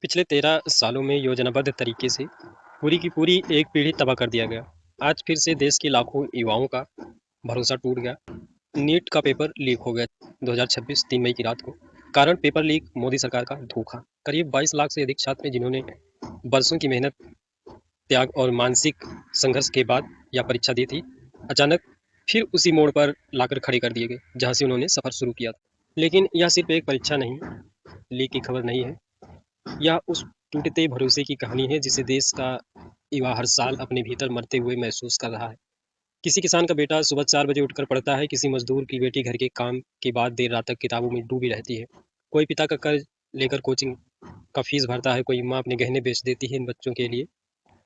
पिछले 13 सालों में योजनाबद्ध तरीके से पूरी की पूरी एक पीढ़ी तबाह कर दिया गया। आज फिर से देश के लाखों युवाओं का भरोसा टूट गया। नीट का पेपर लीक हो गया 2026 3 मई की रात को। कारण पेपर लीक, मोदी सरकार का धोखा। करीब 22 लाख से अधिक छात्र जिन्होंने बरसों की मेहनत, त्याग और मानसिक संघर्ष के बाद यह परीक्षा दी थी, अचानक फिर उसी मोड़ पर लाकर खड़े कर दिए गए जहां से उन्होंने सफर शुरू किया था। लेकिन यह सिर्फ एक परीक्षा नहीं, लीक की खबर नहीं है। यह उस टूटते भरोसे की कहानी है जिसे देश का युवा हर साल अपने भीतर मरते हुए महसूस कर रहा है। किसी किसान का बेटा सुबह 4 बजे उठकर पढ़ता है, किसी मजदूर की बेटी घर के काम के बाद देर रात तक किताबों में डूबी रहती है। कोई पिता का कर्ज लेकर कोचिंग का फीस भरता है, कोई माँ अपने गहने बेच देती है इन बच्चों के लिए।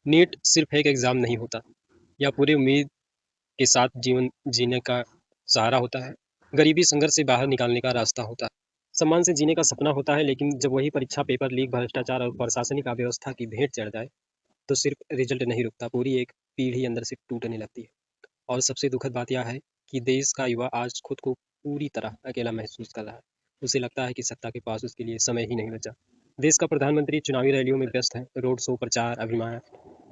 नीट सिर्फ एक एग्जाम नहीं होता, यह पूरी उम्मीद के साथ जीवन जीने का सहारा होता है। गरीबी संघर्ष से बाहर निकालने का रास्ता होता है। सम्मान से जीने का सपना होता है। लेकिन जब वही परीक्षा पेपर लीक, भ्रष्टाचार और प्रशासनिक अव्यवस्था की भेंट चढ़ जाए तो सिर्फ रिजल्ट नहीं रुकता, पूरी एक पीढ़ी अंदर से टूटने लगती है। और सबसे दुखद बात यह है कि देश का युवा आज खुद को पूरी तरह अकेला महसूस कर रहा है। उसे लगता है कि सत्ता के पास उसके लिए समय ही नहीं बचा। देश का प्रधानमंत्री चुनावी रैलियों में व्यस्त है, रोड शो, प्रचार अभियान,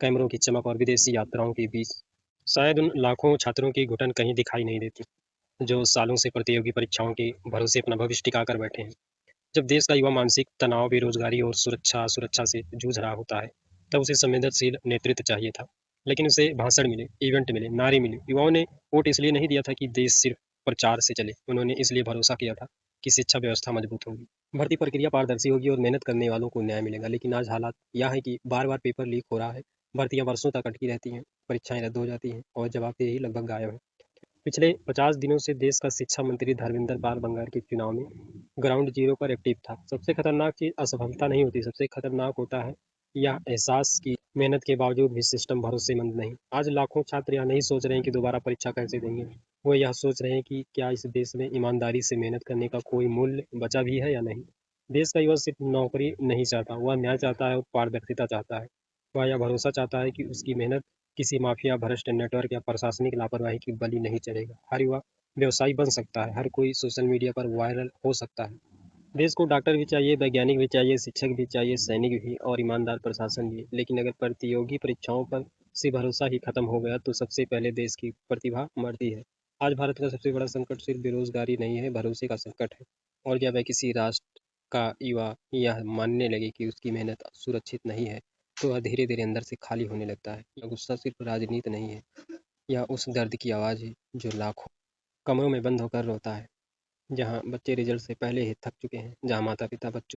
कैमरों की चमक और विदेशी यात्राओं के बीच शायद उन लाखों छात्रों की घुटन कहीं दिखाई नहीं देती जो सालों से प्रतियोगी परीक्षाओं के भरोसे अपना भविष्य टिका कर बैठे हैं। जब देश का युवा मानसिक तनाव, बेरोजगारी और सुरक्षा सुरक्षा से जूझ रहा होता है, तब उसे संवेदनशील नेतृत्व चाहिए था। लेकिन उसे भाषण मिले, इवेंट मिले, नारे मिले। युवाओं ने वोट इसलिए नहीं दिया था कि देश सिर्फ प्रचार से चले, उन्होंने इसलिए भरोसा किया था कि शिक्षा व्यवस्था मजबूत होगी, भर्ती प्रक्रिया पारदर्शी होगी और मेहनत करने वालों को न्याय मिलेगा। लेकिन आज हालात यह है कि बार बार पेपर लीक हो रहा है, भर्तियां वर्षों तक अटकी रहती हैं, परीक्षाएं रद्द हो जाती हैं और जवाबदेही लगभग गायब है। पिछले 50 दिनों से देश का शिक्षा मंत्री धर्मेंद्र पाल बंगाल के चुनाव में ग्राउंड जीरो पर एक्टिव था। सबसे खतरनाक चीज असफलता नहीं होती, सबसे खतरनाक होता है यह एहसास की मेहनत के बावजूद भी सिस्टम भरोसेमंद नहीं। आज लाखों छात्र यह नहीं सोच रहे हैं कि दोबारा परीक्षा कैसे देंगे, वो यह सोच रहे हैं कि क्या इस देश में ईमानदारी से मेहनत करने का कोई मूल्य बचा भी है या नहीं। देश का युवा सिर्फ नौकरी नहीं चाहता, वह न्याय चाहता है और पारदर्शिता चाहता है। वह यह भरोसा चाहता है कि उसकी मेहनत किसी माफिया, भ्रष्ट नेटवर्क या प्रशासनिक लापरवाही की बलि नहीं चढ़ेगा। हर युवा व्यवसायी बन सकता है, हर कोई सोशल मीडिया पर वायरल हो सकता है। देश को डॉक्टर भी चाहिए, वैज्ञानिक भी चाहिए, शिक्षक भी चाहिए, सैनिक भी और ईमानदार प्रशासन भी। लेकिन अगर प्रतियोगी परीक्षाओं पर से भरोसा ही खत्म हो गया तो सबसे पहले देश की प्रतिभा मरती है। आज भारत का सबसे बड़ा संकट सिर्फ बेरोजगारी नहीं है, भरोसे का संकट है। और जब वह किसी राष्ट्र का युवा यह मानने लगे कि उसकी मेहनत सुरक्षित नहीं है, तो वह धीरे धीरे अंदर से खाली होने लगता है। यह गुस्सा सिर्फ राजनीति नहीं है, यह उस दर्द की आवाज़ है जो लाखों कमरों में बंद होकर रोता है। जहाँ बच्चे रिजल्ट से पहले ही थक चुके हैं, जहाँ माता पिता बच्चों